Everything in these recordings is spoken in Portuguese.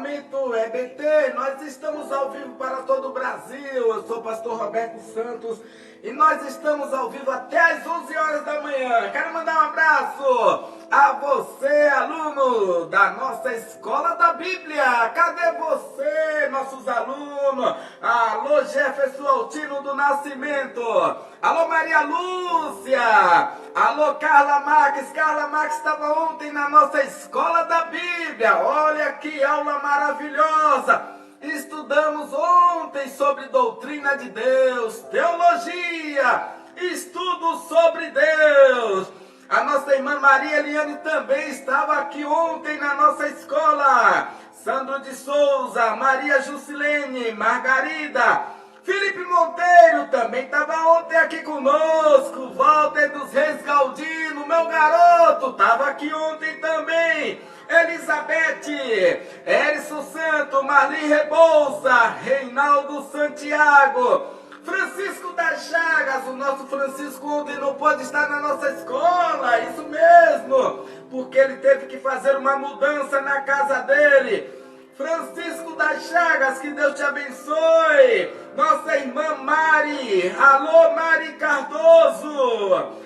Momento EBT, nós estamos ao vivo para todo o Brasil. Eu sou o pastor Roberto Santos e nós estamos ao vivo até às 11 horas da manhã. Quero mandar um abraço a você, aluno da nossa Escola da Bíblia. Cadê você, nossos alunos? Alô, Jefferson Altino do Nascimento. Alô, Maria Lúcia. Alô, Carla Marques. Carla Marques estava ontem na nossa Escola da Bíblia. Olha que aula maravilhosa. Estudamos ontem sobre doutrina de Deus, teologia, estudo sobre Deus. A nossa irmã Maria Eliane também estava aqui ontem na nossa escola. Sandro de Souza, Maria Jusilene, Margarida, Felipe Monteiro também estava ontem aqui conosco. Walter dos Reis Galdino, meu garoto, estava aqui ontem também. Elizabeth, Erison Santo, Marli Rebouça, Reinaldo Santiago, Francisco das Chagas. O nosso Francisco ontem não pôde estar na nossa escola, isso mesmo, porque ele teve que fazer uma mudança na casa dele. Francisco das Chagas, que Deus te abençoe. Nossa irmã Mari, alô Mari Cardoso.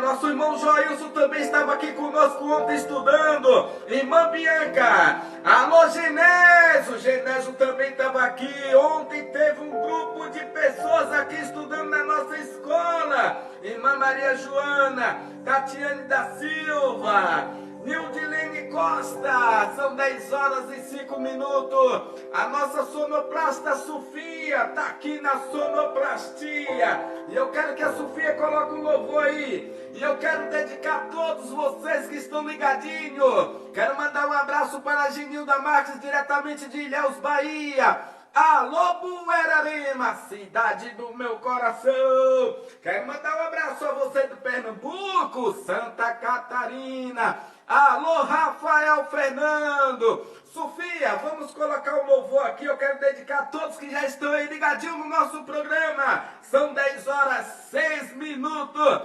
Nosso irmão Joilson também estava aqui conosco ontem estudando. Irmã Bianca, alô Genésio. Genésio também estava aqui. Ontem teve um grupo de pessoas aqui estudando na nossa escola. Irmã Maria Joana, Tatiane da Silva, Nildilene Costa, são 10 horas e 5 minutos. A nossa sonoplasta Sofia está aqui na sonoplastia. E eu quero que a Sofia coloque um louvor aí. E eu quero dedicar a todos vocês que estão ligadinhos. Quero mandar um abraço para a Genilda Marques, diretamente de Ilhéus, Bahia. Alô, Buerarema, cidade do meu coração. Quero mandar um abraço a você do Pernambuco, Santa Catarina. Alô, Rafael Fernando. Sofia, vamos colocar o louvor aqui. Eu quero dedicar a todos que já estão aí ligadinhos no nosso programa. São 10 horas 6 minutos.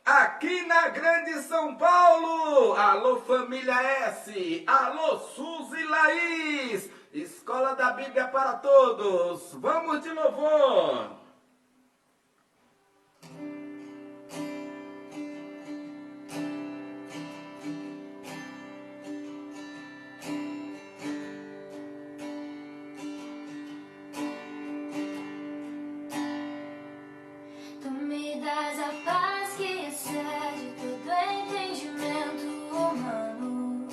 Aqui na Grande São Paulo. Alô, família S. Alô, Suzy e Laís. Escola da Bíblia para todos. Vamos de louvor. Tu me das a paz que excede todo entendimento humano.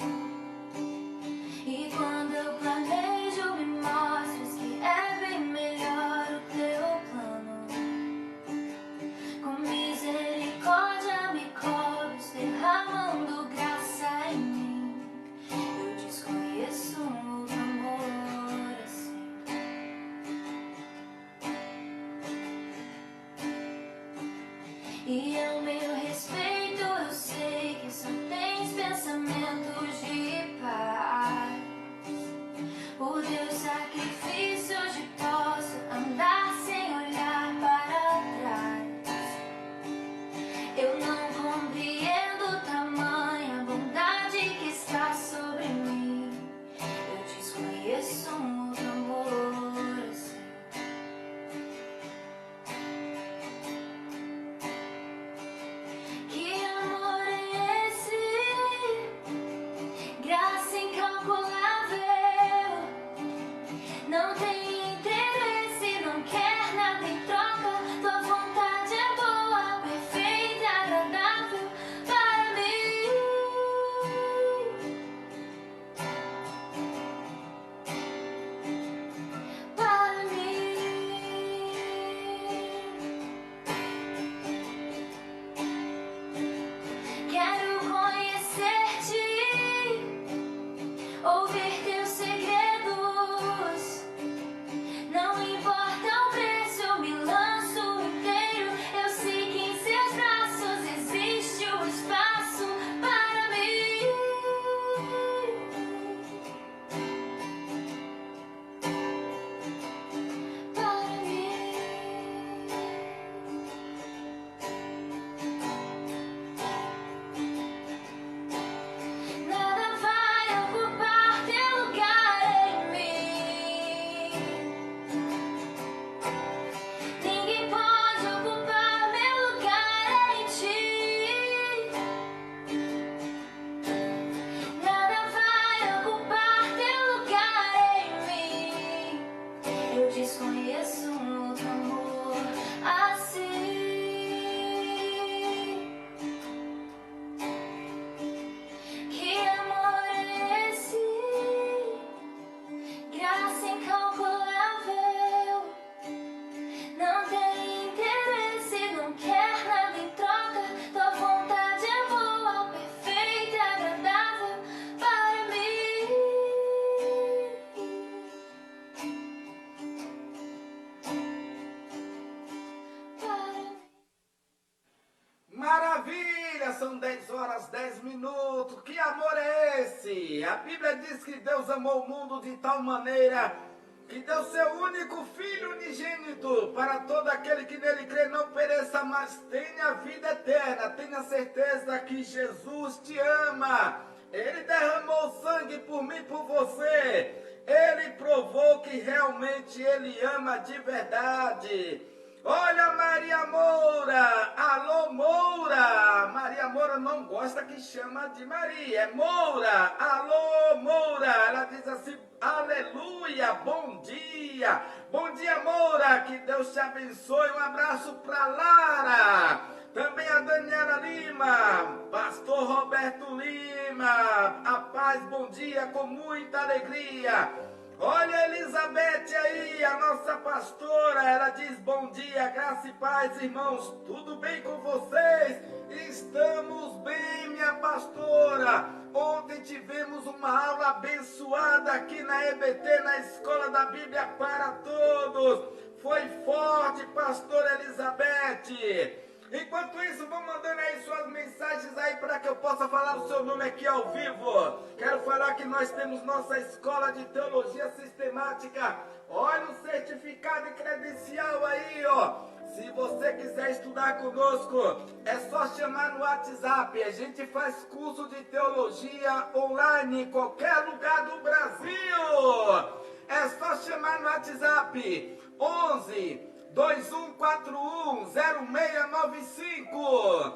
E quando eu planejo, me mostras que é bem melhor o teu plano. Com misericórdia me cobres, derramando graça em mim. Eu desconheço um outro amor assim. E ao meu respeito eu sei que só tens pensamentos de paz. Por teu sacrifício hoje posso andar sem olhar para trás. Eu não compreendo tamanha bondade que está sobre mim. Eu desconheço um outro amor assim. Que amor é esse? Graça incalculável. Não tem interesse, não quer nada em troca. Tua vontade é boa, perfeita, agradável para mim. Para mim. Quero conhecer-te, ouvir teus segredos. Não importa o preço, eu me lanço inteiro. Eu sei que em seus braços existe o espaço para mim. Para mim. Nada vai ocupar teu A Bíblia diz que Deus amou o mundo de tal maneira que deu seu único Filho unigênito para todo aquele que nele crê não pereça, mas tenha vida eterna. Tenha certeza que Jesus te ama. Ele derramou sangue por mim e por você. Ele provou que realmente Ele ama de verdade. Olha Maria Moura, alô Moura. Maria Moura não gosta que chama de Maria, é Moura, alô Moura. Ela diz assim, aleluia, bom dia Moura, que Deus te abençoe. Um abraço para Lara, também a Daniela Lima, pastor Roberto Lima, a paz, bom dia, com muita alegria. Olha a Elizabeth aí, a nossa pastora, ela diz bom dia, graça e paz, irmãos, tudo bem com vocês? Estamos bem, minha pastora. Ontem tivemos uma aula abençoada aqui na EBT, na Escola da Bíblia para Todos. Foi forte, pastora Elizabeth. Enquanto isso, vão mandando aí suas mensagens aí para que eu possa falar o seu nome aqui ao vivo. Quero falar que nós temos nossa escola de teologia sistemática. Olha o certificado e credencial aí, ó. Se você quiser estudar conosco, é só chamar no WhatsApp. A gente faz curso de teologia online em qualquer lugar do Brasil. É só chamar no WhatsApp 11 2141-0695.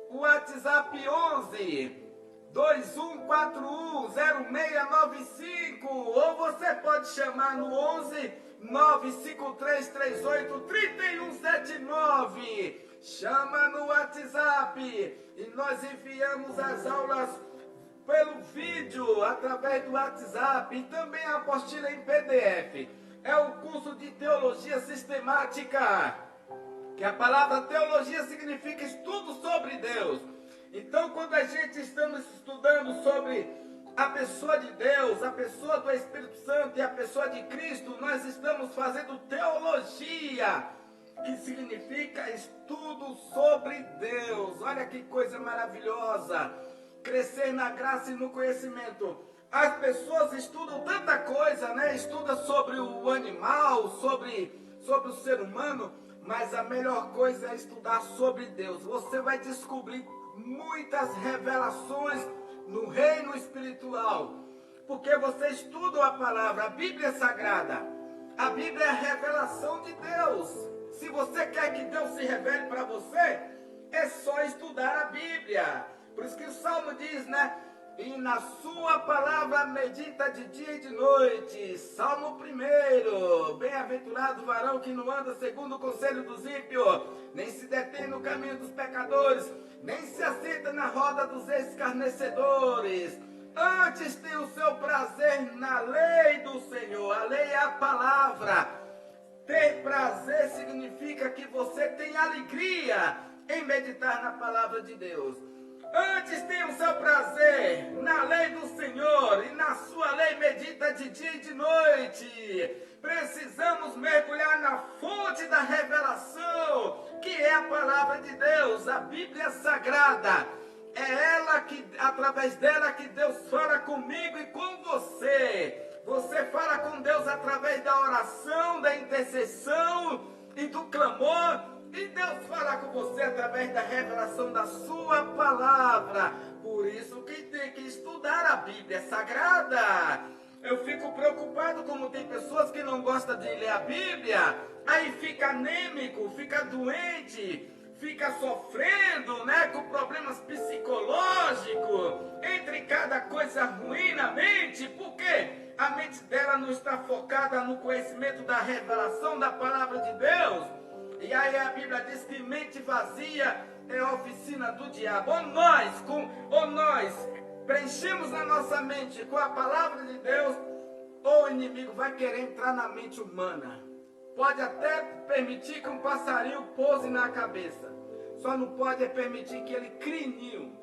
O WhatsApp 11 2141-0695. Ou você pode chamar no 11 95338-3179. Chama no WhatsApp e nós enviamos as aulas pelo vídeo através do WhatsApp e também a apostila em PDF. É o curso de teologia sistemática, que a palavra teologia significa estudo sobre Deus. Então, quando a gente estamos estudando sobre a pessoa de Deus, a pessoa do Espírito Santo e a pessoa de Cristo, nós estamos fazendo teologia, que significa estudo sobre Deus. Olha que coisa maravilhosa, crescer na graça e no conhecimento. As pessoas estudam tanta coisa, né? Estudam sobre o animal, sobre o ser humano, mas a melhor coisa é estudar sobre Deus. Você vai descobrir muitas revelações no reino espiritual, porque você estuda a palavra, a Bíblia Sagrada. A Bíblia é a revelação de Deus. Se você quer que Deus se revele para você, é só estudar a Bíblia. Por isso que o Salmo diz, né? E na sua palavra medita de dia e de noite. Salmo 1. Bem-aventurado o varão que não anda segundo o conselho dos ímpios, nem se detém no caminho dos pecadores, nem se assenta na roda dos escarnecedores. Antes tem o seu prazer na lei do Senhor. A lei é a palavra. Ter prazer significa que você tem alegria em meditar na palavra de Deus. Antes tem o seu prazer na lei do Senhor, e na sua lei medita de dia e de noite. Precisamos mergulhar na fonte da revelação, que é a palavra de Deus, a Bíblia Sagrada. É ela que, através dela, que Deus fala comigo e com você. Você fala com Deus através da oração, da intercessão e do clamor. E Deus fala com você através da revelação da sua palavra. Por isso que tem que estudar a Bíblia Sagrada. Eu fico preocupado como tem pessoas que não gostam de ler a Bíblia. Aí fica anêmico, fica doente, fica sofrendo, né, com problemas psicológicos. Entre cada coisa ruim na mente. Por quê? A mente dela não está focada no conhecimento da revelação da palavra de Deus. E aí a Bíblia diz que mente vazia é a oficina do diabo. Ou nós preenchemos a nossa mente com a palavra de Deus, ou o inimigo vai querer entrar na mente humana. Pode até permitir que um passarinho pouse na cabeça, só não pode permitir que ele crie ninho.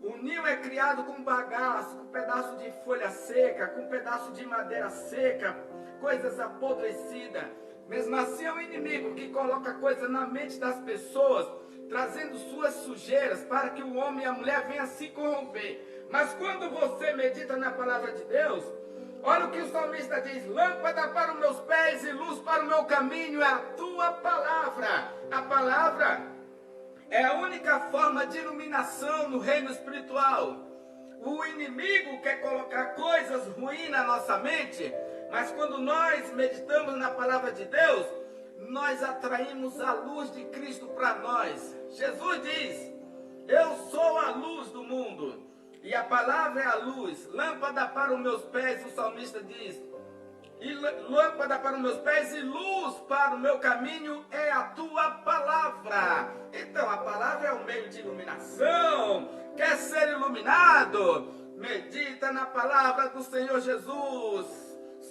O ninho é criado com bagaço, com pedaço de folha seca, com pedaço de madeira seca, coisas apodrecidas. Mesmo assim é o inimigo que coloca coisa na mente das pessoas, trazendo suas sujeiras para que o homem e a mulher venham se corromper. Mas quando você medita na palavra de Deus, olha o que o salmista diz: lâmpada para os meus pés e luz para o meu caminho é a tua palavra. A palavra é a única forma de iluminação no reino espiritual. O inimigo quer colocar coisas ruins na nossa mente, mas quando nós meditamos na palavra de Deus, nós atraímos a luz de Cristo para nós. Jesus diz: eu sou a luz do mundo. E a palavra é a luz, lâmpada para os meus pés, o salmista diz. E lâmpada para os meus pés e luz para o meu caminho é a tua palavra. Então a palavra é o meio de iluminação. Quer ser iluminado? Medita na palavra do Senhor Jesus.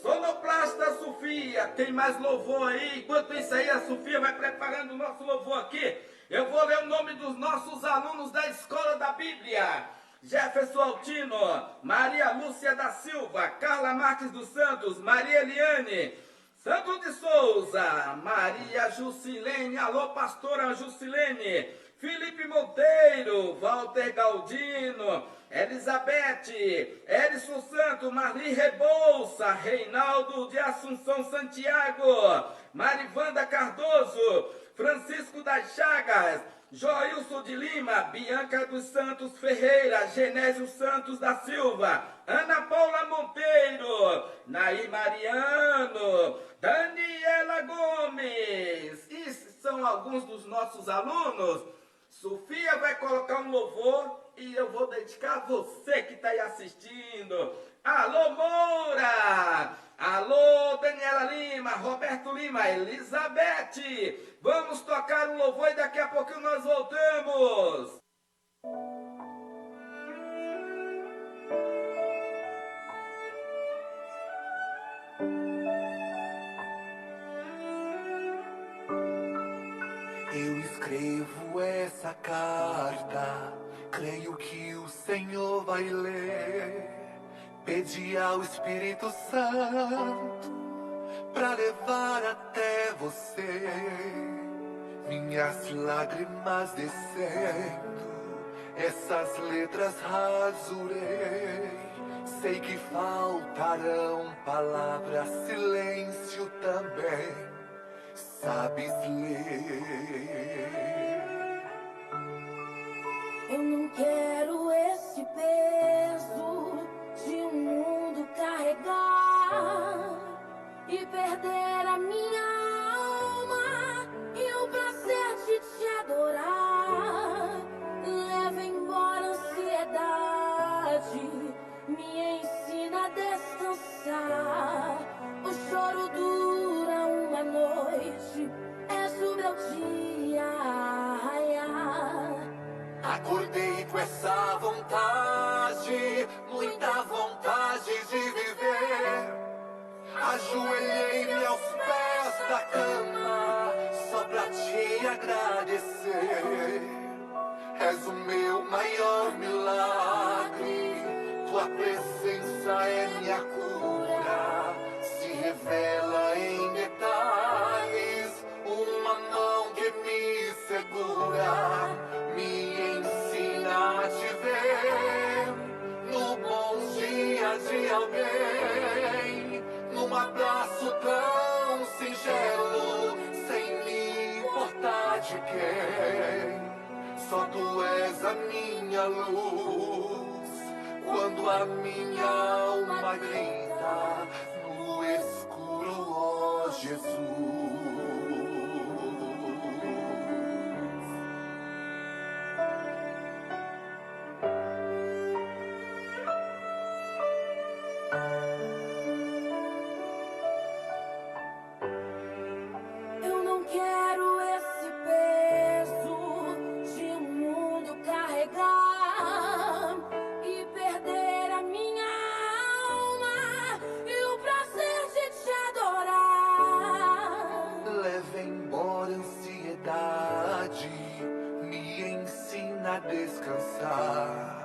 Sonoplasta Sofia, tem mais louvor aí? Enquanto isso aí, a Sofia vai preparando o nosso louvor aqui. Eu vou ler o nome dos nossos alunos da Escola da Bíblia. Jefferson Altino, Maria Lúcia da Silva, Carla Marques dos Santos, Maria Eliane, Santos de Souza, Maria Jusilene, alô pastora Jusilene, Felipe Monteiro, Walter Galdino, Elizabeth, Erison Santos, Marli Rebouça, Reinaldo de Assunção Santiago, Marivanda Cardoso, Francisco das Chagas, Joilson de Lima, Bianca dos Santos Ferreira, Genésio Santos da Silva, Ana Paula Monteiro, Nair Mariano, Daniela Gomes. Esses são alguns dos nossos alunos. Sofia vai colocar um louvor e eu vou dedicar a você que está aí assistindo. Alô Moura! Alô Daniela Lima, Roberto Lima, Elizabeth! Vamos tocar um louvor e daqui a pouquinho nós voltamos! Eu escrevo essa carta, creio que o Senhor vai ler. Pedi ao Espírito Santo pra levar até você minhas lágrimas descendo, essas letras rasurei. Sei que faltarão palavras, silêncio também, sabes ler. Eu não quero esse peso de um mundo carregar e perder a minha alma e o prazer de te adorar. Leva embora a ansiedade, me ensina a descansar. O choro dura uma noite, és o meu dia. Acordei com essa vontade, muita vontade de viver. Ajoelhei-me aos pés da cama, só pra te agradecer. És o meu maior milagre, tua presença é minha cura. Se revela em detalhes, uma mão que me segura. Me ensina a te ver no bom dia de alguém, num abraço tão singelo, sem me importar de quem. Só tu és a minha luz, quando a minha alma grita no escuro, ó Jesus. Eu não quero esse peso de um mundo carregar e perder a minha alma e o prazer de te adorar. Leva embora a ansiedade, me ensina a descansar.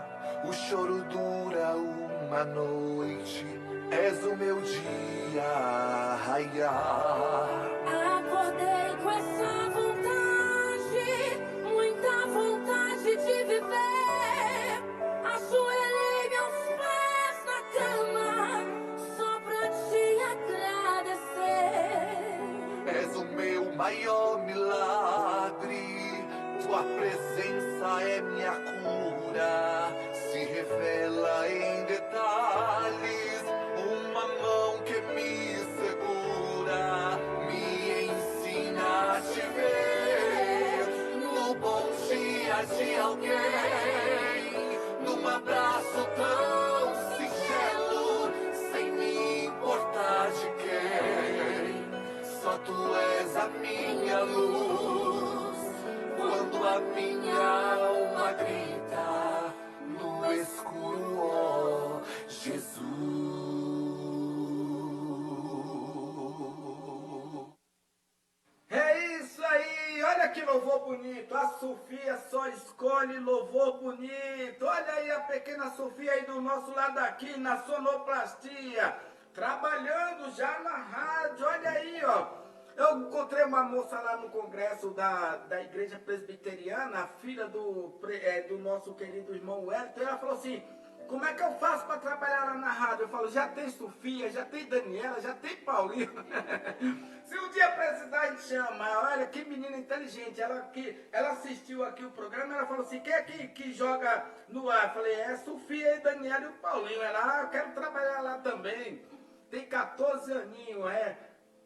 O choro dura uma noite, és o meu dia a raiar. Acordei com essa vontade, muita vontade de viver. Ajoelhei maior milagre. Tua presença é minha cura, se revela em detalhes. Uma mão que me segura, me ensina a te ver no bom dia de alguém, num abraço tão singelo, sem me importar de quem. Só tu és a minha luz, quando a minha alma grita no escuro, ó Jesus. É isso aí, olha que louvor bonito. A Sofia só escolhe louvor bonito. Olha aí a pequena Sofia aí do nosso lado aqui na sonoplastia, trabalhando já na rádio. Olha aí, ó. Eu encontrei uma moça lá no congresso da igreja presbiteriana, a filha do nosso querido irmão Wellington. Ela falou assim: como é que eu faço para trabalhar lá na rádio? Eu falo: já tem Sofia, já tem Daniela, já tem Paulinho. Se um dia precisar, a gente chama. Olha que menina inteligente. Ela assistiu aqui o programa, ela falou assim: quem é que joga no ar? Eu falei: é Sofia e Daniela e o Paulinho. Ela: eu quero trabalhar lá também. Tem 14 aninhos,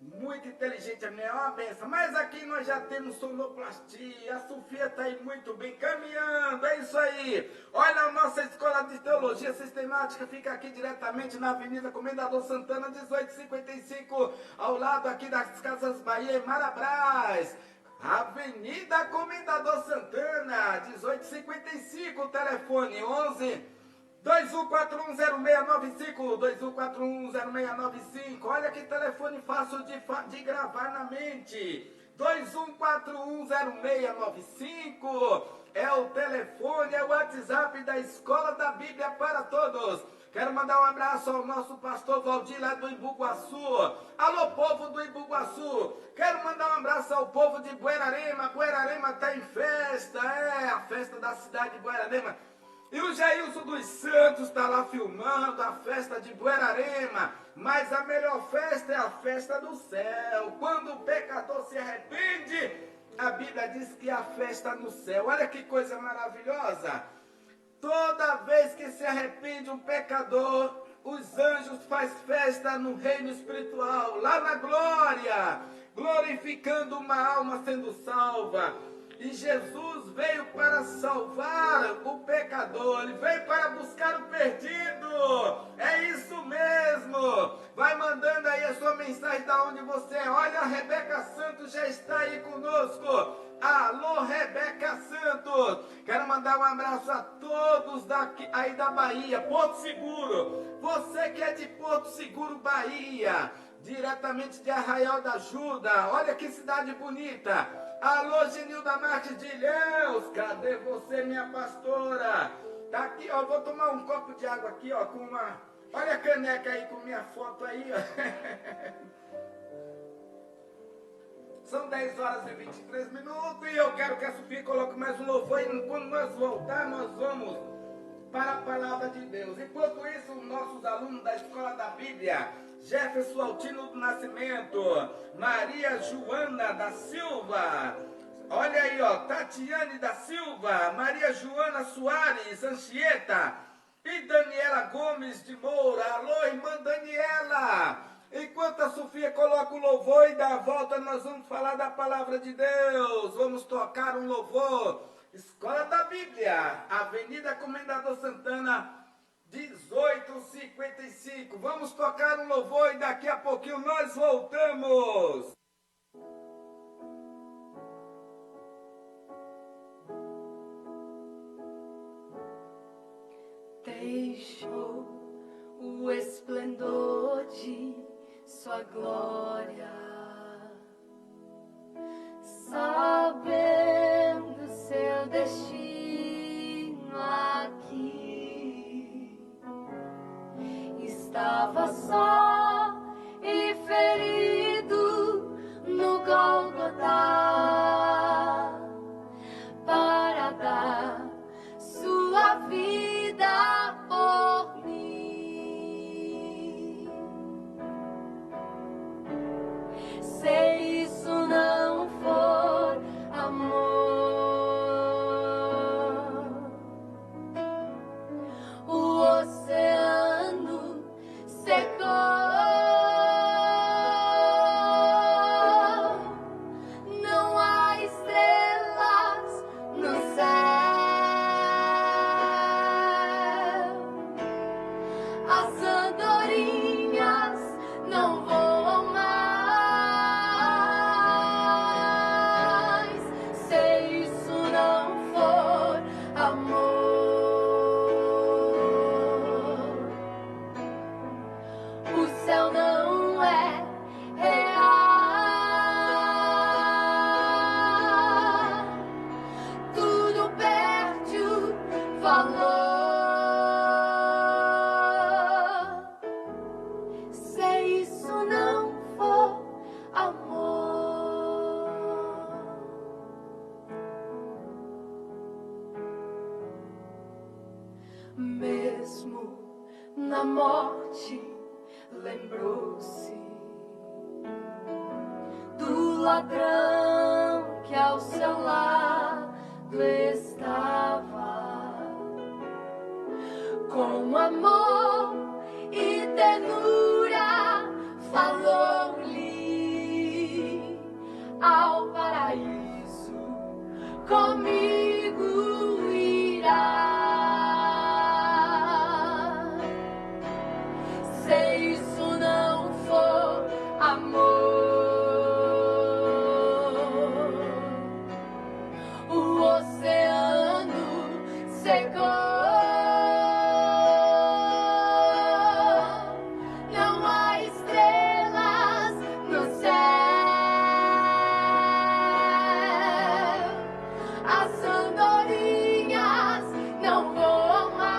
muito inteligente, a minha é uma benção. Mas aqui nós já temos sonoplastia. A Sofia está aí muito bem, caminhando. É isso aí. Olha, a nossa escola de teologia sistemática fica aqui diretamente na Avenida Comendador Santana, 1855, ao lado aqui das Casas Bahia e Marabras. Avenida Comendador Santana, 1855, telefone 11 21410695, 21410695. Olha que telefone fácil de gravar na mente. 21410695 é o telefone, é o WhatsApp da Escola da Bíblia para Todos. Quero mandar um abraço ao nosso pastor Valdir lá do Imbuguaçu. Alô, povo do Imbuguaçu. Quero mandar um abraço ao povo de Buerarema. Buerarema está em festa, a festa da cidade de Buerarema. E o Jailson dos Santos está lá filmando a festa de Buerarema. Mas a melhor festa é a festa do céu. Quando o pecador se arrepende, a Bíblia diz que há festa no céu. Olha que coisa maravilhosa. Toda vez que se arrepende um pecador, os anjos fazem festa no reino espiritual, lá na glória, glorificando uma alma sendo salva. E Jesus veio para salvar o pecador, ele veio para buscar o perdido. É isso mesmo. Vai mandando aí a sua mensagem da onde você é. Olha, a Rebeca Santos já está aí conosco. Alô, Rebeca Santos. Quero mandar um abraço a todos daqui, aí da Bahia, Porto Seguro. Você que é de Porto Seguro, Bahia, diretamente de Arraial da Ajuda. Olha que cidade bonita. Alô, Genilda Marques de Ilhéus, cadê você, minha pastora? Tá aqui, ó, vou tomar um copo de água aqui, ó, com uma... Olha a caneca aí com minha foto aí, ó. São 10 horas e 23 minutos e eu quero que a Sofia coloque mais um louvor e quando nós voltar, nós vamos para a palavra de Deus. Enquanto isso, nossos alunos da Escola da Bíblia, Jefferson Altino do Nascimento, Maria Joana da Silva, olha aí, ó, Tatiane da Silva, Maria Joana Soares Anchieta e Daniela Gomes de Moura. Alô, irmã Daniela. Enquanto a Sofia coloca o louvor e dá a volta, nós vamos falar da palavra de Deus. Vamos tocar um louvor. Escola da Bíblia, Avenida Comendador Santana, 1855. Vamos tocar um louvor e daqui a pouquinho nós voltamos. Deixou o esplendor de sua glória, sabendo seu destino aqui. Estava só e ferido no Gólgota para dar sua vida por mim. Se isso não Não há estrelas no céu. As andorinhas não voam mais. Se isso não for amor, o céu não é real. Tudo perde o valor se isso não for amor. Mesmo na morte, lembrou-se do ladrão que ao seu lado estava, com amor e ternura falou-lhe: ao paraíso comigo irá. Se isso não for amor, o oceano secou. Não há estrelas no céu. As andorinhas não voam mais.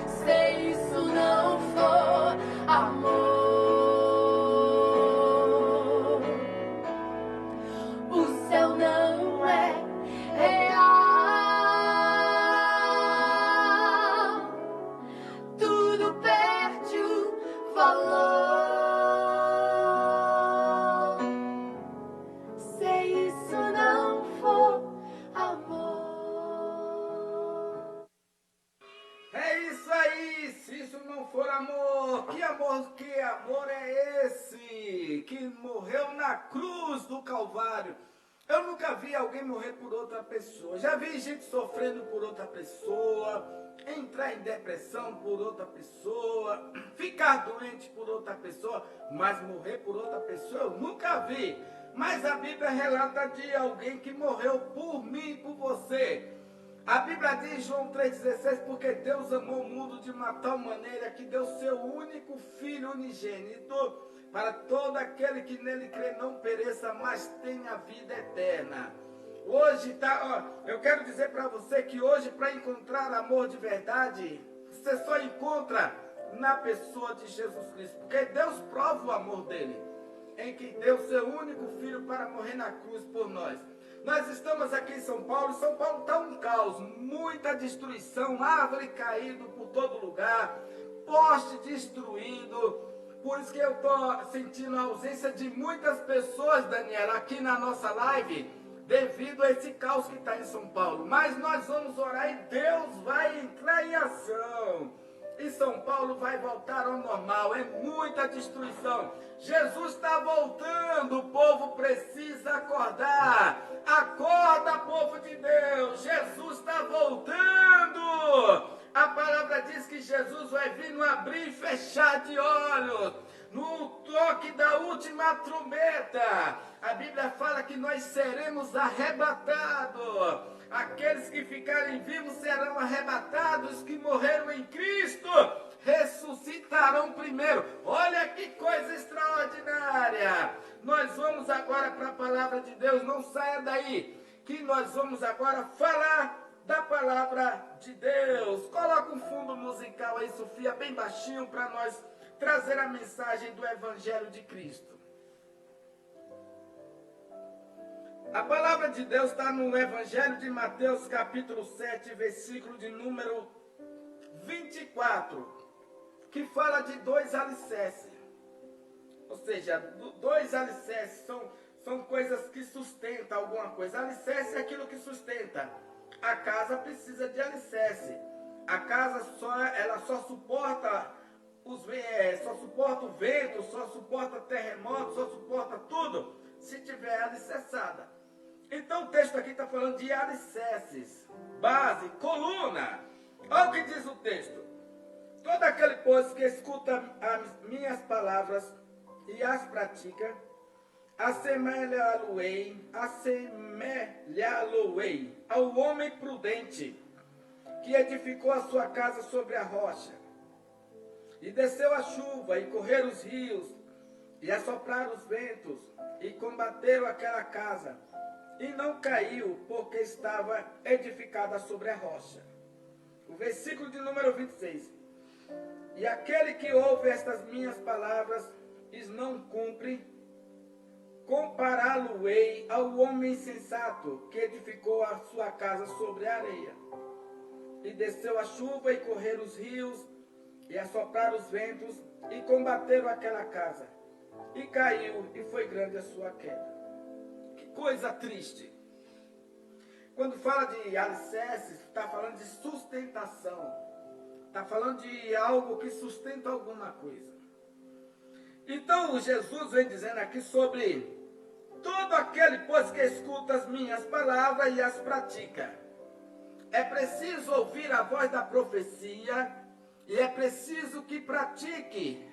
Se isso não for amor, o céu não é real. Tudo perde o valor se isso não for amor. É isso aí, se isso não for amor, que amor é esse que morreu na cruz do Calvário? Eu nunca vi alguém morrer por outra pessoa. Já vi gente sofrendo por outra pessoa, entrar em depressão por outra pessoa, ficar doente por outra pessoa, mas morrer por outra pessoa eu nunca vi. Mas a Bíblia relata de alguém que morreu por mim e por você. A Bíblia diz em João 3,16, porque Deus amou o mundo de uma tal maneira que deu seu único Filho unigênito, para todo aquele que nele crê não pereça, mas tenha vida eterna. Hoje, eu quero dizer para você que hoje, para encontrar amor de verdade, você só encontra na pessoa de Jesus Cristo, porque Deus prova o amor dele, em que deu seu único Filho para morrer na cruz por nós. Nós estamos aqui em São Paulo. São Paulo está um caos, muita destruição, árvore caído por todo lugar, poste destruído. Por isso que eu estou sentindo a ausência de muitas pessoas, Daniela, aqui na nossa live, devido a esse caos que está em São Paulo. Mas nós vamos orar e Deus vai entrar em ação. E São Paulo vai voltar ao normal. É muita destruição. Jesus está voltando. O povo precisa acordar. Acorda, povo de Deus. Jesus está voltando. A palavra diz que Jesus vai vir no abrir e fechar de olhos, no toque da última trombeta. A Bíblia fala que nós seremos arrebatados. Aqueles que ficarem vivos serão arrebatados, que morreram em Cristo ressuscitarão primeiro. Olha que coisa extraordinária. Nós vamos agora para a palavra de Deus. Não saia daí, que nós vamos agora falar da palavra de Deus. Coloca um fundo musical aí, Sofia, bem baixinho, para nós trazer a mensagem do Evangelho de Cristo. A palavra de Deus está no Evangelho de Mateus, capítulo 7, versículo de número 24, que fala de dois alicerces. Ou seja, dois alicerces são coisas que sustentam alguma coisa. Alicerce é aquilo que sustenta. A casa precisa de alicerce. A casa ela só suporta só suporta o vento, só suporta terremoto, só suporta tudo se tiver alicerçada. Então o texto aqui está falando de alicerces, base, coluna. Olha o que diz o texto. Todo aquele, pois, que escuta as minhas palavras e as pratica, assemelhá-lo-ei ao homem prudente, que edificou a sua casa sobre a rocha. E desceu a chuva, e correram os rios, e assopraram os ventos, e combateram aquela casa, e não caiu, porque estava edificada sobre a rocha. O versículo de número 26. E aquele que ouve estas minhas palavras e não cumpre, compará-lo-ei ao homem insensato, que edificou a sua casa sobre a areia. E desceu a chuva, e correram os rios, e assopraram os ventos, e combateram aquela casa. E caiu, e foi grande a sua queda. Que coisa triste. Quando fala de alicerces, está falando de sustentação. Está falando de algo que sustenta alguma coisa. Então, Jesus vem dizendo aqui sobre todo aquele, pois, que escuta as minhas palavras e as pratica. É preciso ouvir a voz da profecia e é preciso que pratique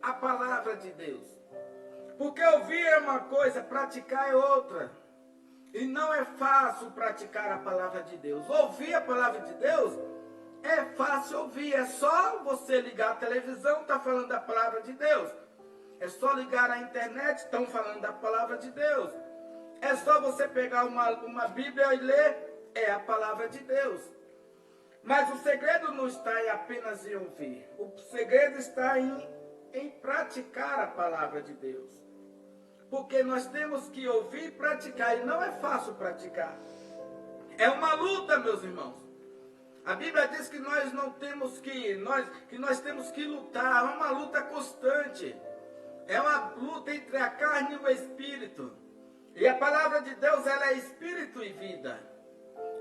a palavra de Deus. Porque ouvir é uma coisa, praticar é outra. E não é fácil praticar a palavra de Deus. Ouvir a palavra de Deus é fácil ouvir. É só você ligar a televisão, está falando da palavra de Deus. É só ligar a internet, estão falando da palavra de Deus. É só você pegar uma Bíblia e ler, é a palavra de Deus. Mas o segredo não está em apenas em ouvir. O segredo está em praticar a palavra de Deus. Porque nós temos que ouvir e praticar, e não é fácil praticar. É uma luta, meus irmãos. A Bíblia diz que nós temos que lutar, é uma luta constante. É uma luta entre a carne e o espírito. E a palavra de Deus, ela é espírito e vida.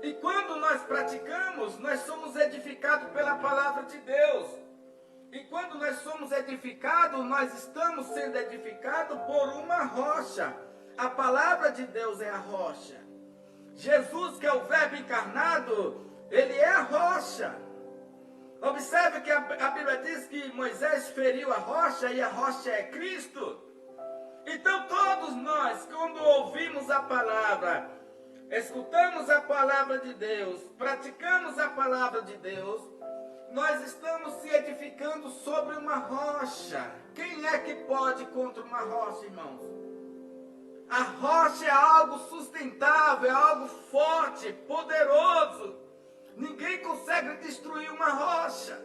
E quando nós praticamos, nós somos edificados pela palavra de Deus. E quando nós somos edificados, nós estamos sendo edificados por uma rocha. A palavra de Deus é a rocha. Jesus, que é o verbo encarnado, ele é a rocha. Observe que a Bíblia diz que Moisés feriu a rocha e a rocha é Cristo. Então todos nós, quando ouvimos a palavra, escutamos a palavra de Deus, praticamos a palavra de Deus, nós estamos se edificando sobre uma rocha. Quem é que pode contra uma rocha, irmãos? A rocha é algo sustentável, é algo forte, poderoso. Ninguém consegue destruir uma rocha.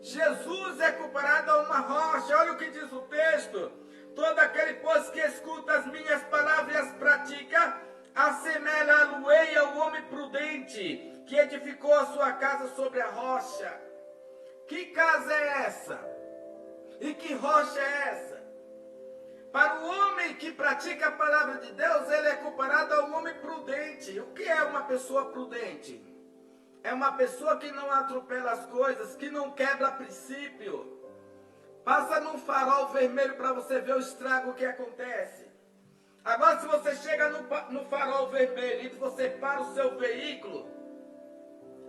Jesus é comparado a uma rocha. Olha o que diz o texto. Todo aquele, pois, que escuta as minhas palavras e as pratica, assemelha-lo-ei ao homem prudente, que edificou a sua casa sobre a rocha. Que casa é essa? E que rocha é essa? Para o homem que pratica a palavra de Deus, ele é comparado ao homem prudente. O que é uma pessoa prudente? É uma pessoa que não atropela as coisas, que não quebra princípio. Passa num farol vermelho para você ver o estrago que acontece. Agora, se você chega no farol vermelho e você para o seu veículo,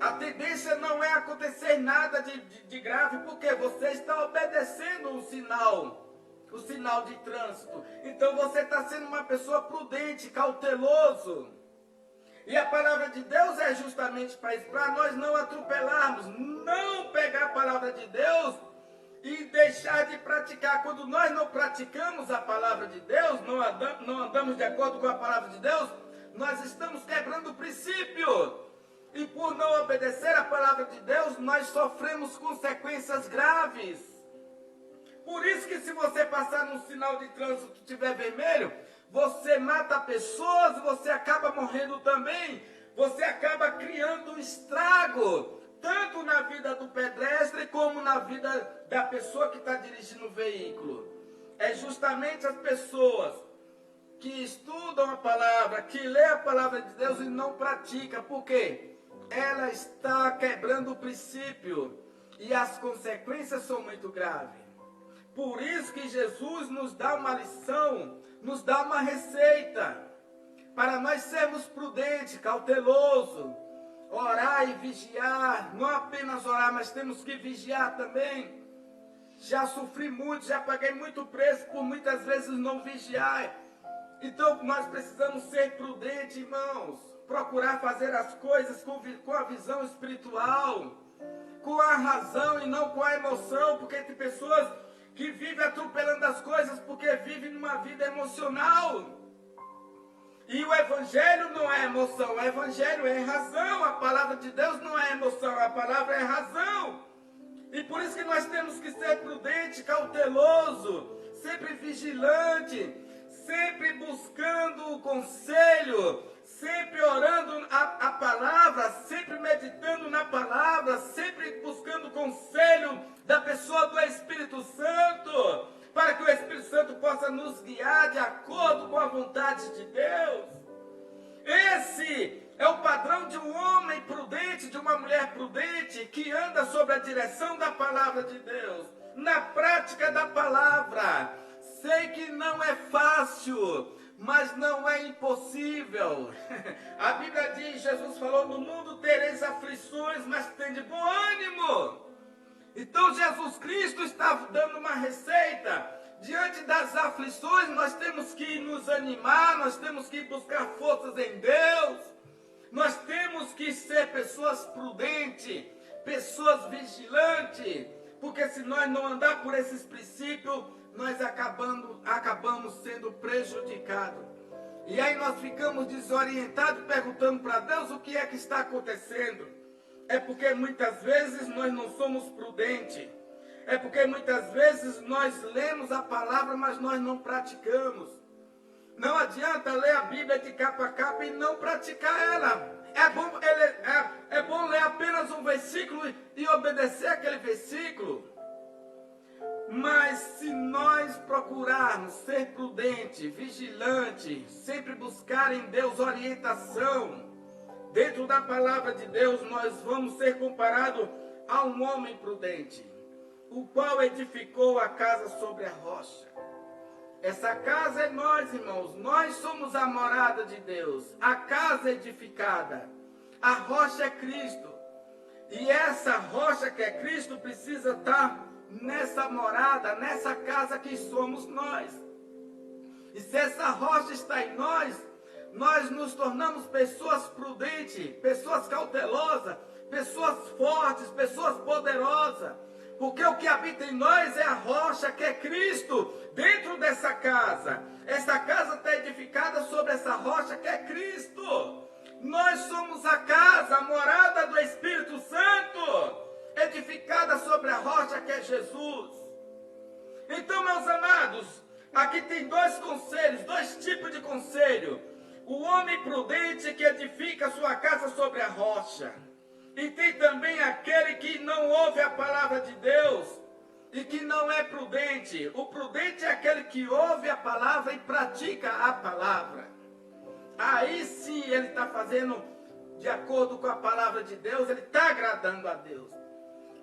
a tendência não é acontecer nada de grave, porque você está obedecendo o sinal de trânsito. Então você está sendo uma pessoa prudente, cauteloso. E a palavra de Deus é justamente para isso, para nós não atropelarmos, não pegar a palavra de Deus e deixar de praticar. Quando nós não praticamos a palavra de Deus, não andamos de acordo com a palavra de Deus, nós estamos quebrando o princípio. E por não obedecer a palavra de Deus, nós sofremos consequências graves. Por isso que se você passar num sinal de trânsito e estiver vermelho, você mata pessoas, você acaba morrendo também. Você acaba criando um estrago, tanto na vida do pedestre como na vida da pessoa que está dirigindo o veículo. É justamente as pessoas que estudam a palavra, que lê a palavra de Deus e não pratica. Por quê? ela está quebrando o princípio e as consequências são muito graves. Por isso que Jesus nos dá uma lição, nos dá uma receita, para nós sermos prudentes, cautelosos, orar e vigiar, não apenas orar, mas temos que vigiar também. Já sofri muito, já paguei muito preço por muitas vezes não vigiar. Então nós precisamos ser prudentes, irmãos, procurar fazer as coisas com a visão espiritual, com a razão e não com a emoção, porque tem pessoas que vivem atropelando as coisas porque vivem numa vida emocional. E o evangelho não é emoção, o evangelho é razão, a palavra de Deus não é emoção, a palavra é razão. E por isso que nós temos que ser prudente, cauteloso, sempre vigilante, sempre buscando o conselho, sempre orando a palavra, sempre meditando na palavra, sempre buscando o conselho da pessoa do Espírito Santo, para que o Espírito Santo possa nos guiar de acordo com a vontade de Deus. Esse é o padrão de um homem prudente, de uma mulher prudente, que anda sob a direção da palavra de Deus, na prática da palavra. Sei que não é fácil, mas não é impossível. A Bíblia diz, Jesus falou, no mundo tereis aflições, mas tende bom ânimo. Então Jesus Cristo está dando uma receita. Diante das aflições, nós temos que nos animar, nós temos que buscar forças em Deus. Nós temos que ser pessoas prudentes, pessoas vigilantes, porque se nós não andar por esses princípios, nós acabamos sendo prejudicados. E aí nós ficamos desorientados, perguntando para Deus o que é que está acontecendo. É porque muitas vezes nós não somos prudentes. É porque muitas vezes nós lemos a palavra, mas nós não praticamos. Não adianta ler a Bíblia de capa a capa e não praticar ela. É bom ler apenas um versículo e obedecer aquele versículo. Mas se nós procurarmos ser prudente, vigilante, sempre buscar em Deus orientação, dentro da palavra de Deus, nós vamos ser comparados a um homem prudente, o qual edificou a casa sobre a rocha. Essa casa é nós, irmãos. Nós somos a morada de Deus, a casa edificada. A rocha é Cristo. E essa rocha que é Cristo precisa estar nessa morada, nessa casa que somos nós. E se essa rocha está em nós, nós nos tornamos pessoas prudentes, pessoas cautelosas, pessoas fortes, pessoas poderosas. Porque o que habita em nós é a rocha que é Cristo dentro dessa casa. Essa casa está edificada sobre essa rocha que é Cristo. Nós somos a casa, a morada do Espírito Santo, edificada sobre a rocha que é Jesus. Então, meus amados, aqui tem dois conselhos, dois tipos de conselho. O homem prudente que edifica sua casa sobre a rocha. E tem também aquele que não ouve a palavra de Deus e que não é prudente. O prudente é aquele que ouve a palavra e pratica a palavra. Aí sim ele está fazendo de acordo com a palavra de Deus, ele está agradando a Deus.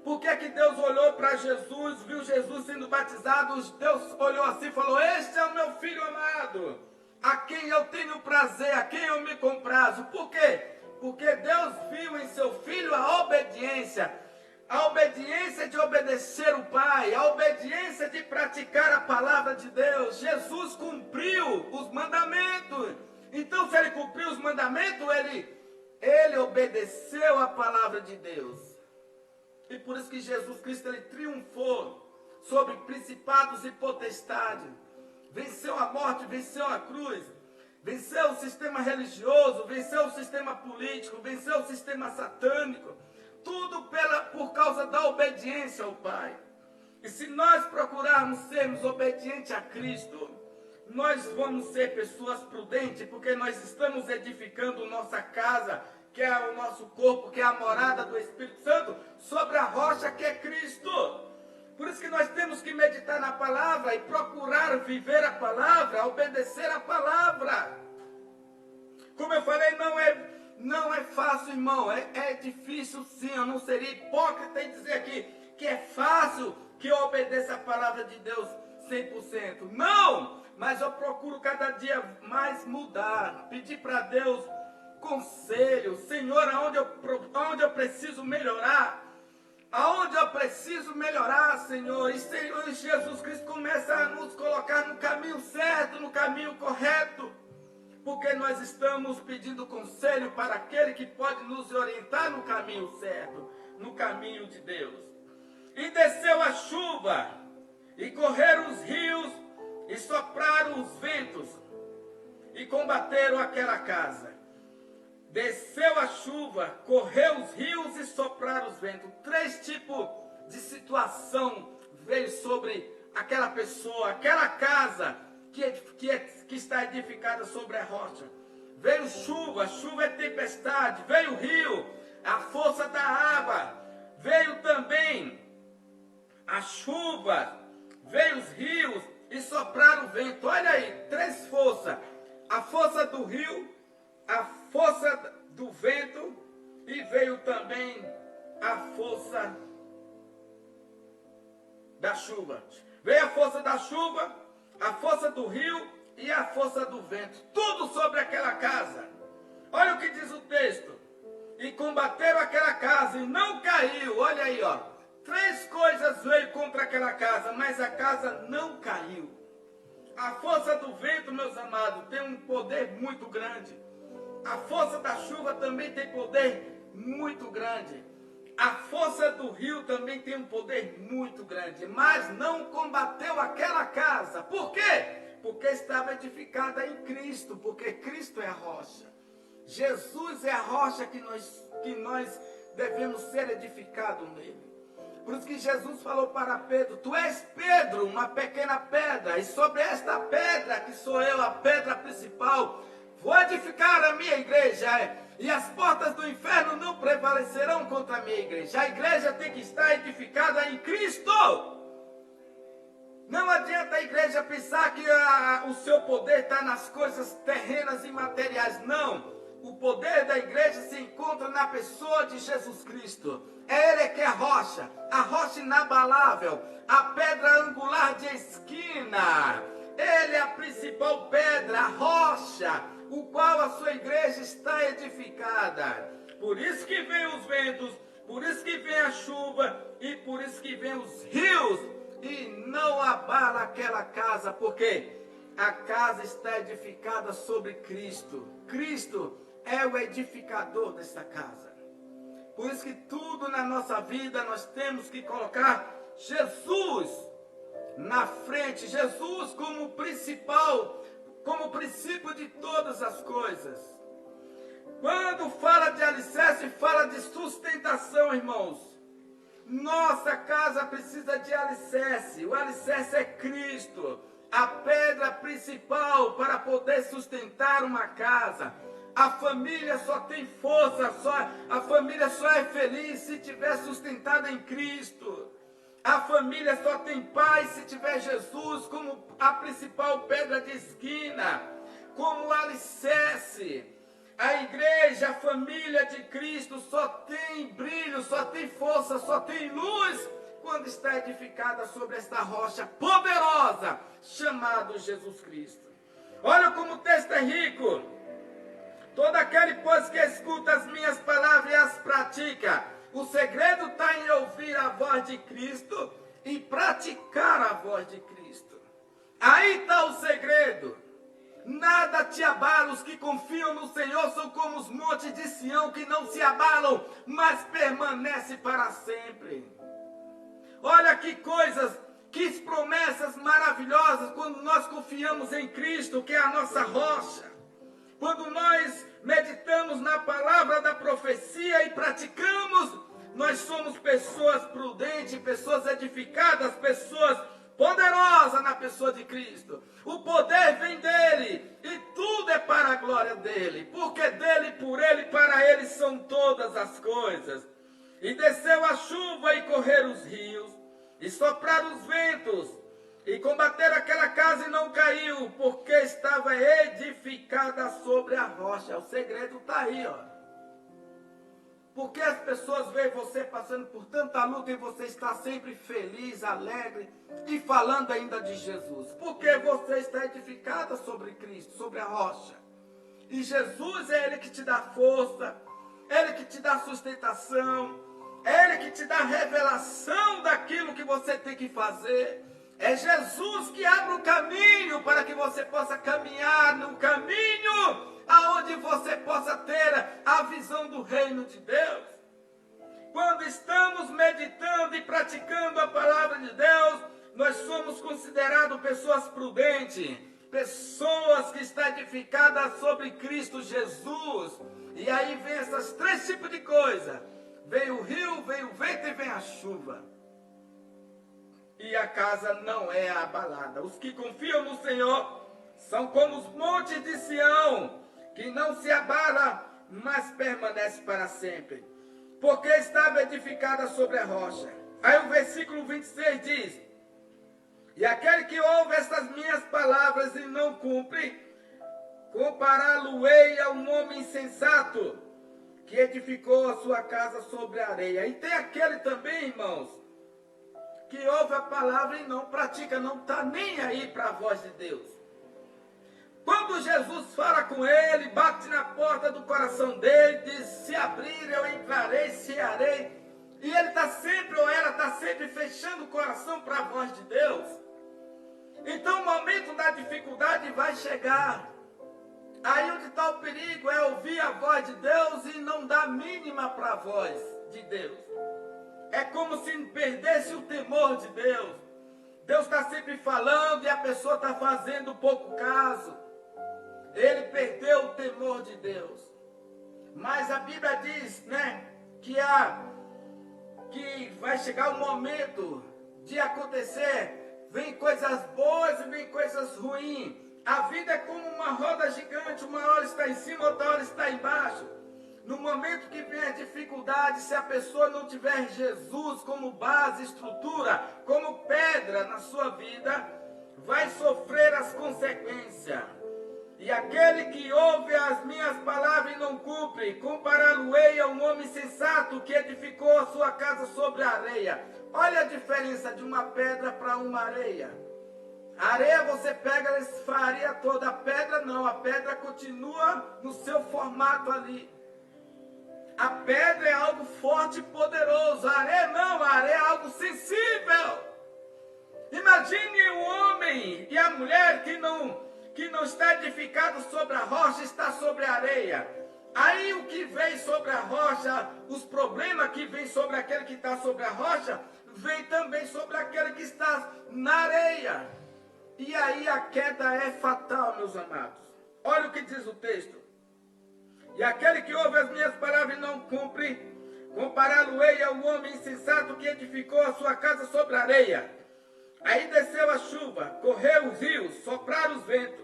Por que que Deus olhou para Jesus, viu Jesus sendo batizado, Deus olhou assim e falou, este é o meu filho amado, a quem eu tenho prazer, a quem eu me comprazo. Por quê? Porque Deus viu em seu filho a obediência de obedecer o Pai, a obediência de praticar a palavra de Deus. Jesus cumpriu os mandamentos. Então, se ele cumpriu os mandamentos, ele obedeceu a palavra de Deus. E por isso que Jesus Cristo ele triunfou sobre principados e potestades. Venceu a morte, venceu a cruz. Venceu o sistema religioso, venceu o sistema político, venceu o sistema satânico. Tudo por causa da obediência ao Pai. E se nós procurarmos sermos obedientes a Cristo, nós vamos ser pessoas prudentes, porque nós estamos edificando nossa casa, que é o nosso corpo, que é a morada do Espírito Santo, sobre a rocha que é Cristo. Por isso que nós temos que meditar na palavra e procurar viver a palavra, obedecer a palavra. Como eu falei, Não é fácil, irmão, é difícil sim. Eu não seria hipócrita em dizer aqui que é fácil que eu obedeça a palavra de Deus 100%. Não, mas eu procuro cada dia mais mudar, pedir para Deus conselho. Senhor, aonde eu preciso melhorar? Aonde eu preciso melhorar, Senhor? E Senhor Jesus Cristo começa a nos colocar no caminho certo, no caminho correto. Porque nós estamos pedindo conselho para aquele que pode nos orientar no caminho certo, no caminho de Deus. E desceu a chuva, e correram os rios, e sopraram os ventos, e combateram aquela casa. Desceu a chuva, correu os rios e sopraram os ventos. 3 tipos de situação veio sobre aquela pessoa, aquela casa que está edificada sobre a rocha. Veio chuva, chuva é tempestade. Veio rio, a força da água. Veio também a chuva, veio os rios e sopraram o vento. Olha aí, 3 forças. A força do rio, a força do vento e veio também a força da chuva. Veio a força da chuva, a força do rio e a força do vento. Tudo sobre aquela casa. Olha o que diz o texto. E combateram aquela casa e não caiu. Olha aí, ó. 3 coisas veio contra aquela casa, mas a casa não caiu. A força do vento, meus amados, tem um poder muito grande. A força da chuva também tem poder muito grande. A força do rio também tem um poder muito grande. Mas não combateu aquela casa. Por quê? Porque estava edificada em Cristo. Porque Cristo é a rocha. Jesus é a rocha que nós devemos ser edificados nele. Por isso que Jesus falou para Pedro: tu és Pedro, uma pequena pedra, e sobre esta pedra, que sou eu, a pedra principal, vou edificar a minha igreja, e as portas do inferno não prevalecerão contra a minha igreja. A igreja tem que estar edificada em Cristo. Não adianta a igreja pensar que o seu poder está nas coisas terrenas e materiais. Não. O poder da igreja se encontra na pessoa de Jesus Cristo. É Ele que é a rocha inabalável, a pedra angular de esquina. Ele é a principal pedra, a rocha, o qual a sua igreja está edificada. Por isso que vem os ventos, por isso que vem a chuva e por isso que vem os rios e não abala aquela casa, porque a casa está edificada sobre Cristo. Cristo é o edificador dessa casa. Por isso que tudo na nossa vida nós temos que colocar Jesus na frente, Jesus como principal, como princípio de todas as coisas. Quando fala de alicerce, fala de sustentação, irmãos. Nossa casa precisa de alicerce. O alicerce é Cristo, a pedra principal para poder sustentar uma casa. A família só tem força, a família só é feliz se tiver sustentada em Cristo. A família só tem paz se tiver Jesus como a principal pedra de esquina, como alicerce. A igreja, a família de Cristo só tem brilho, só tem força, só tem luz quando está edificada sobre esta rocha poderosa chamada Jesus Cristo. Olha como o texto é rico. Todo aquele, pois, que escuta as minhas palavras e as pratica. O segredo está em ouvir a voz de Cristo e praticar a voz de Cristo. Aí está o segredo. Nada te abala. Os que confiam no Senhor são como os montes de Sião, que não se abalam, mas permanecem para sempre. Olha que coisas, que promessas maravilhosas quando nós confiamos em Cristo, que é a nossa rocha. Quando nós meditamos na palavra da profecia e praticamos, nós somos pessoas prudentes, pessoas edificadas, pessoas poderosas na pessoa de Cristo. O poder vem dele e tudo é para a glória dele, porque dele, por ele, para ele são todas as coisas. E desceu a chuva e correram os rios, e sopraram os ventos, e combateram aquela casa e não caiu, porque estava edificada sobre a rocha. O segredo está aí, ó. Porque as pessoas veem você passando por tanta luta e você está sempre feliz, alegre e falando ainda de Jesus. Porque você está edificada sobre Cristo, sobre a rocha. E Jesus é Ele que te dá força, Ele que te dá sustentação, é Ele que te dá revelação daquilo que você tem que fazer. É Jesus que abre o caminho para que você possa caminhar no caminho aonde você possa ter a visão do reino de Deus. Quando estamos meditando e praticando a palavra de Deus, nós somos considerados pessoas prudentes, pessoas que estão edificadas sobre Cristo Jesus. E aí vem esses três tipos de coisa. Vem o rio, vem o vento e vem a chuva. E a casa não é abalada. Os que confiam no Senhor são como os montes de Sião, que não se abala, mas permanece para sempre, porque estava edificada sobre a rocha. Aí o versículo 26 diz: e aquele que ouve estas minhas palavras e não cumpre, compará-lo-ei a um homem insensato, que edificou a sua casa sobre a areia. E tem aquele também, irmãos, que ouve a palavra e não pratica, não está nem aí para a voz de Deus. Quando Jesus fala com ele, bate na porta do coração dele, diz: se abrir eu entrarei, cearei. E ele está sempre, ou ela está sempre fechando o coração para a voz de Deus. Então o momento da dificuldade vai chegar. Aí onde está o perigo é ouvir a voz de Deus e não dar mínima para a voz de Deus. É como se perdesse o temor de Deus. Deus está sempre falando e a pessoa está fazendo pouco caso. Ele perdeu o temor de Deus. Mas a Bíblia diz, né, que vai chegar o momento de acontecer. Vem coisas boas e vem coisas ruins. A vida é como uma roda gigante. Uma hora está em cima, outra hora está embaixo. No momento que vem a dificuldade, se a pessoa não tiver Jesus como base, estrutura, como pedra na sua vida, vai sofrer as consequências. E aquele que ouve as minhas palavras e não cumpre, compará-lo-ei a um homem sensato que edificou a sua casa sobre a areia. Olha a diferença de uma pedra para uma areia. A areia você pega e esfaria toda, a pedra não, a pedra continua no seu formato ali. A pedra é algo forte e poderoso, a areia não, a areia é algo sensível. Imagine o homem e a mulher que não está edificado sobre a rocha, está sobre a areia. Aí o que vem sobre a rocha, os problemas que vêm sobre aquele que está sobre a rocha, vem também sobre aquele que está na areia. E aí a queda é fatal, meus amados. Olha o que diz o texto. E aquele que ouve as minhas palavras e não cumpre, compará-lo-ei ao homem insensato que edificou a sua casa sobre a areia. Aí desceu a chuva, correu os rios, sopraram os ventos,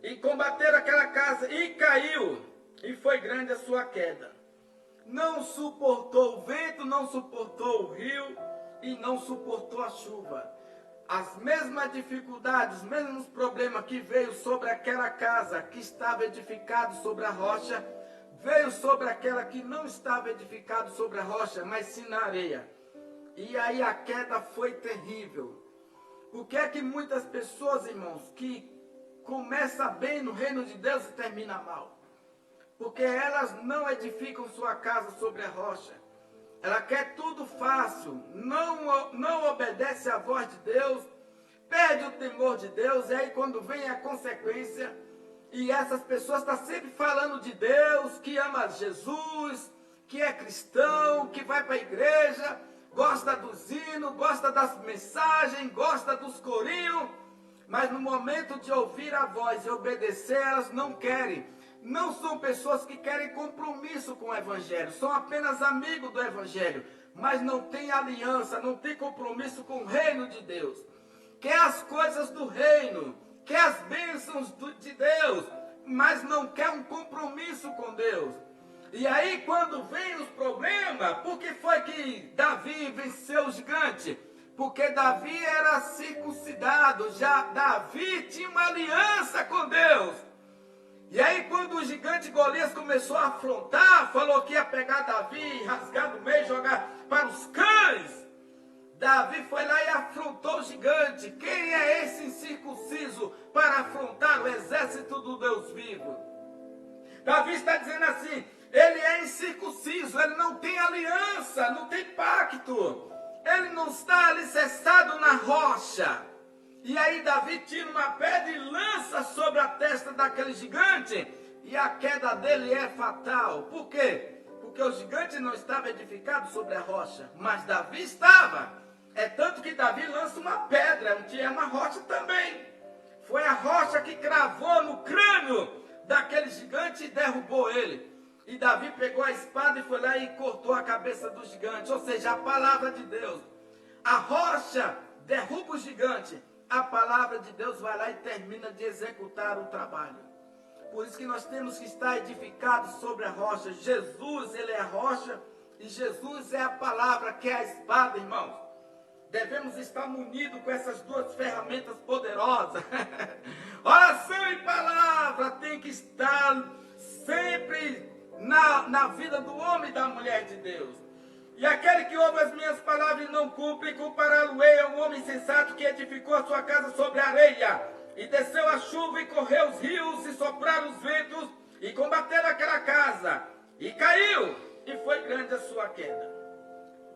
e combateram aquela casa, e caiu, e foi grande a sua queda. Não suportou o vento, não suportou o rio, e não suportou a chuva. As mesmas dificuldades, os mesmos problemas que veio sobre aquela casa que estava edificada sobre a rocha, veio sobre aquela que não estava edificada sobre a rocha, mas sim na areia. E aí a queda foi terrível. Por que é que muitas pessoas, irmãos, que começam bem no reino de Deus e terminam mal? Porque elas não edificam sua casa sobre a rocha. Ela quer tudo fácil, não obedece à voz de Deus, perde o temor de Deus, e aí quando vem a consequência, e essas pessoas estão sempre falando de Deus, que ama Jesus, que é cristão, que vai para a igreja, gosta dos hinos, gosta das mensagens, gosta dos corinhos, mas no momento de ouvir a voz e obedecer, elas não querem. Não são pessoas que querem compromisso com o Evangelho, são apenas amigos do Evangelho, mas não têm aliança, não têm compromisso com o reino de Deus. Quer as coisas do reino, quer as bênçãos de Deus, mas não quer um compromisso com Deus. E aí quando vem os problemas, por que foi que Davi venceu o gigante? Porque Davi era circuncidado, já Davi tinha uma aliança com Deus. E aí quando o gigante Golias começou a afrontar, falou que ia pegar Davi, rasgar no meio e jogar para os cães, Davi foi lá e afrontou o gigante. Quem é esse incircunciso para afrontar o exército do Deus vivo? Davi está dizendo assim, ele é incircunciso, ele não tem aliança, não tem pacto, ele não está alicerçado na rocha. E aí Davi tira uma pedra e lança sobre a testa daquele gigante, e a queda dele é fatal. Por quê? Porque o gigante não estava edificado sobre a rocha, mas Davi estava. É tanto que Davi lança uma pedra, tinha uma rocha também. Foi a rocha que cravou no crânio daquele gigante e derrubou ele. E Davi pegou a espada e foi lá e cortou a cabeça do gigante. Ou seja, a palavra de Deus. A rocha derruba o gigante. A palavra de Deus vai lá e termina de executar o trabalho. Por isso que nós temos que estar edificados sobre a rocha. Jesus, ele é a rocha. E Jesus é a palavra, que é a espada, irmãos. Devemos estar munidos com essas duas ferramentas poderosas. Oração e palavra tem que estar sempre na vida do homem e da mulher de Deus. E aquele que ouve as minhas palavras e não cumpre, compará-lo-ei a um homem sensato que edificou a sua casa sobre a areia. E desceu a chuva e correu os rios e sopraram os ventos e combateram aquela casa. E caiu, e foi grande a sua queda.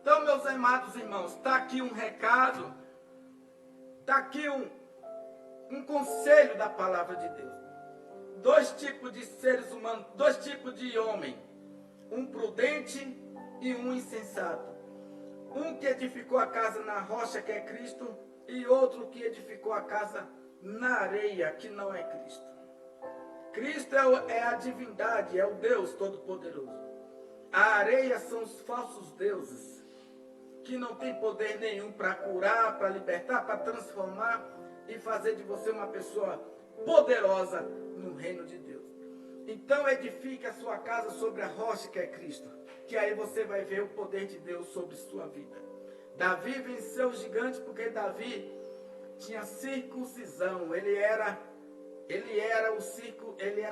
Então, meus amados irmãos, está aqui um recado, está aqui um conselho da palavra de Deus. Dois tipos de seres humanos, dois tipos de homem. Um prudente e um insensato. Um que edificou a casa na rocha, que é Cristo, e outro que edificou a casa na areia, que não é Cristo. Cristo é a divindade, é o Deus Todo-Poderoso. A areia são os falsos deuses, que não tem poder nenhum para curar, para libertar, para transformar e fazer de você uma pessoa poderosa no reino de Deus. Então edifique a sua casa sobre a rocha, que é Cristo, que aí você vai ver o poder de Deus sobre sua vida. Davi venceu o gigante porque Davi tinha circuncisão, ele era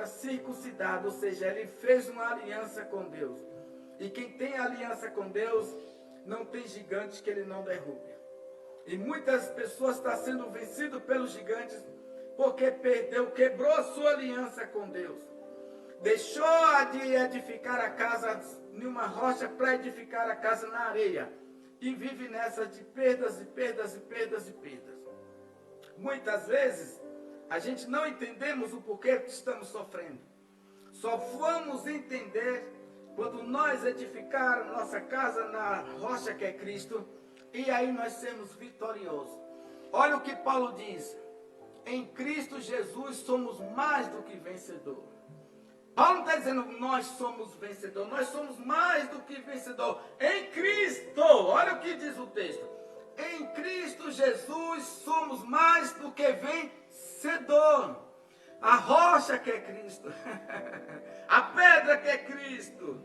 circuncidado, ou seja, ele fez uma aliança com Deus. E quem tem aliança com Deus, não tem gigante que ele não derrube. E muitas pessoas estão sendo vencidas pelos gigantes porque quebrou a sua aliança com Deus. Deixou de edificar a casa em uma rocha para edificar a casa na areia. E vive nessa de perdas e perdas e perdas e perdas. Muitas vezes, a gente não entendemos o porquê que estamos sofrendo. Só vamos entender quando nós edificarmos nossa casa na rocha, que é Cristo, e aí nós sermos vitoriosos. Olha o que Paulo diz. Em Cristo Jesus somos mais do que vencedor. Paulo não está dizendo nós somos vencedor, nós somos mais do que vencedor. Em Cristo, olha o que diz o texto. Em Cristo Jesus somos mais do que vencedor. A rocha, que é Cristo. A pedra, que é Cristo.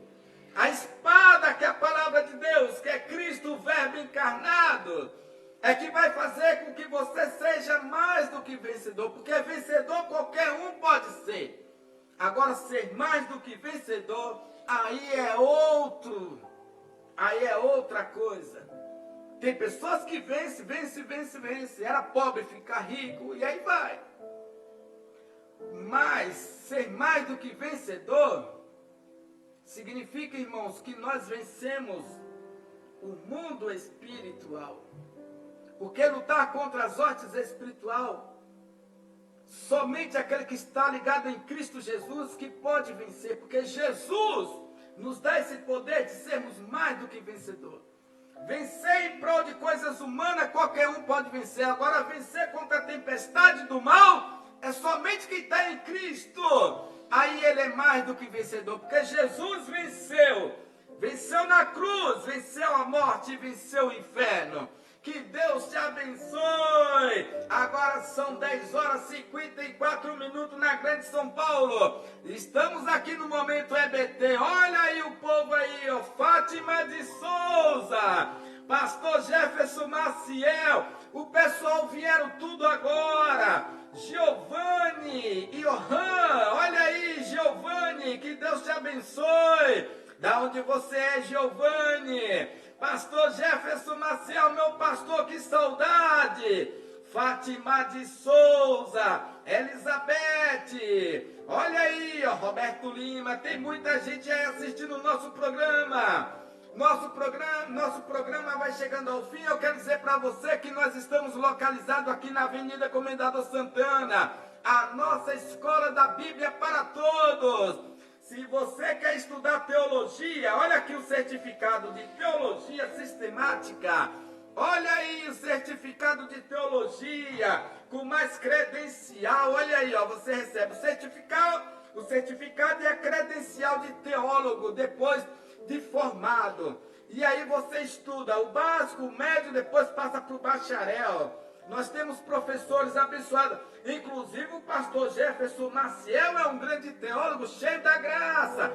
A espada, que é a palavra de Deus, que é Cristo, o verbo encarnado, é que vai fazer com que você seja mais do que vencedor. Porque vencedor qualquer um pode ser. Agora, ser mais do que vencedor, aí é outra coisa. Tem pessoas que vencem. Era pobre, fica rico, e aí vai. Mas ser mais do que vencedor significa, irmãos, que nós vencemos o mundo espiritual. Porque lutar contra as hostes espirituais, somente aquele que está ligado em Cristo Jesus que pode vencer. Porque Jesus nos dá esse poder de sermos mais do que vencedor. Vencer em prol de coisas humanas, qualquer um pode vencer. Agora, vencer contra a tempestade do mal, é somente quem está em Cristo. Aí ele é mais do que vencedor, porque Jesus venceu. Venceu na cruz, venceu a morte e venceu o inferno. Que Deus te abençoe. Agora são 10 horas e 54 minutos na Grande São Paulo. Estamos aqui no Momento EBT. Olha aí o povo aí, ó. Fátima de Souza, Pastor Jefferson Maciel. O pessoal vieram tudo agora. Giovanni e Johan. Olha aí, Giovanni, que Deus te abençoe. Da onde você é, Giovanni? Pastor Jefferson Maciel, meu pastor, que saudade. Fátima de Souza, Elizabeth, olha aí, ó, Roberto Lima, tem muita gente aí assistindo o nosso programa. Nosso programa vai chegando ao fim. Eu quero dizer para você que nós estamos localizados aqui na Avenida Comendador Santana, a nossa escola da Bíblia para todos. Se você quer estudar teologia, olha aqui o certificado de teologia sistemática. Olha aí o certificado de teologia com mais credencial. Olha aí, ó, você recebe o certificado e a credencial de teólogo depois de formado. E aí você estuda o básico, o médio, depois passa para o bacharel. Nós temos professores abençoados, inclusive o pastor Jefferson Maciel é um grande teólogo cheio da graça.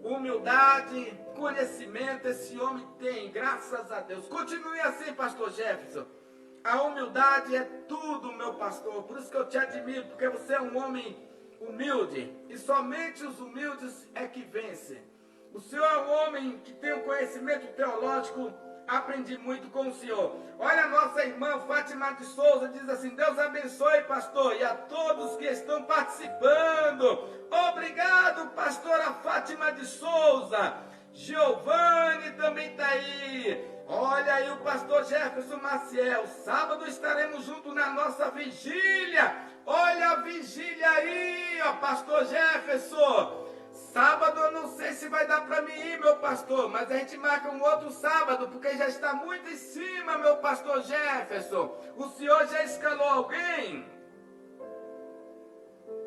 Humildade, conhecimento, esse homem tem, graças a Deus. Continue assim, pastor Jefferson. A humildade é tudo, meu pastor. Por isso que eu te admiro, porque você é um homem humilde. E somente os humildes é que vencem. O senhor é um homem que tem um conhecimento teológico. Aprendi muito com o senhor. Olha a nossa irmã Fátima de Souza, diz assim: Deus abençoe, pastor, e a todos que estão participando. Obrigado, pastora Fátima de Souza. Giovanni também está aí. Olha aí o pastor Jefferson Maciel. Sábado estaremos juntos na nossa vigília. Olha a vigília aí, ó, pastor Jefferson. Sábado eu não sei se vai dar para mim ir, meu pastor, mas a gente marca um outro sábado, porque já está muito em cima, meu pastor Jefferson. O senhor já escalou alguém?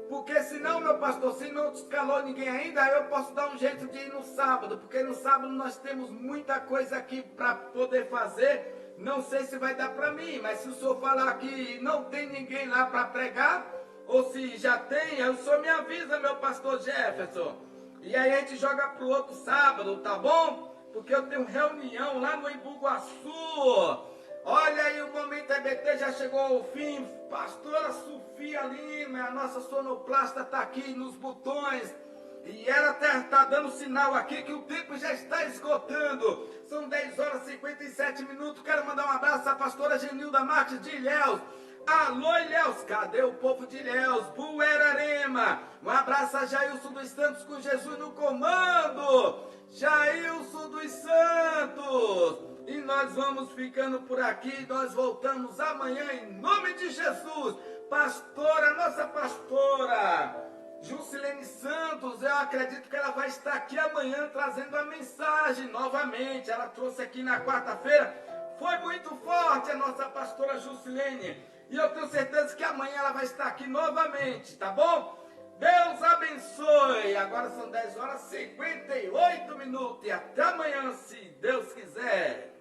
Porque senão, meu pastor, se não escalou ninguém ainda, eu posso dar um jeito de ir no sábado, porque no sábado nós temos muita coisa aqui para poder fazer. Não sei se vai dar para mim, mas se o senhor falar que não tem ninguém lá para pregar, ou se já tem, o senhor me avisa, meu pastor Jefferson. E aí a gente joga pro outro sábado, tá bom? Porque eu tenho reunião lá no Embu-Guaçu. Olha aí, o Momento EBT já chegou ao fim. Pastora Sofia Lima, a nossa sonoplasta, está aqui nos botões. E ela está dando sinal aqui que o tempo já está esgotando. São 10 horas e 57 minutos. Quero mandar um abraço à pastora Genilda Marques de Ilhéus. Alô, Ilhéus, cadê o povo de Ilhéus? Buerarema. Um abraço a Jailson dos Santos com Jesus no comando. Jailson dos Santos. E nós vamos ficando por aqui. Nós voltamos amanhã em nome de Jesus. Pastora, nossa pastora Juscelene Santos, eu acredito que ela vai estar aqui amanhã trazendo a mensagem novamente. Ela trouxe aqui na quarta-feira. Foi muito forte a nossa pastora Juscelene. E eu tenho certeza que amanhã ela vai estar aqui novamente, tá bom? Deus abençoe. Agora são 10 horas e 58 minutos. E até amanhã, se Deus quiser.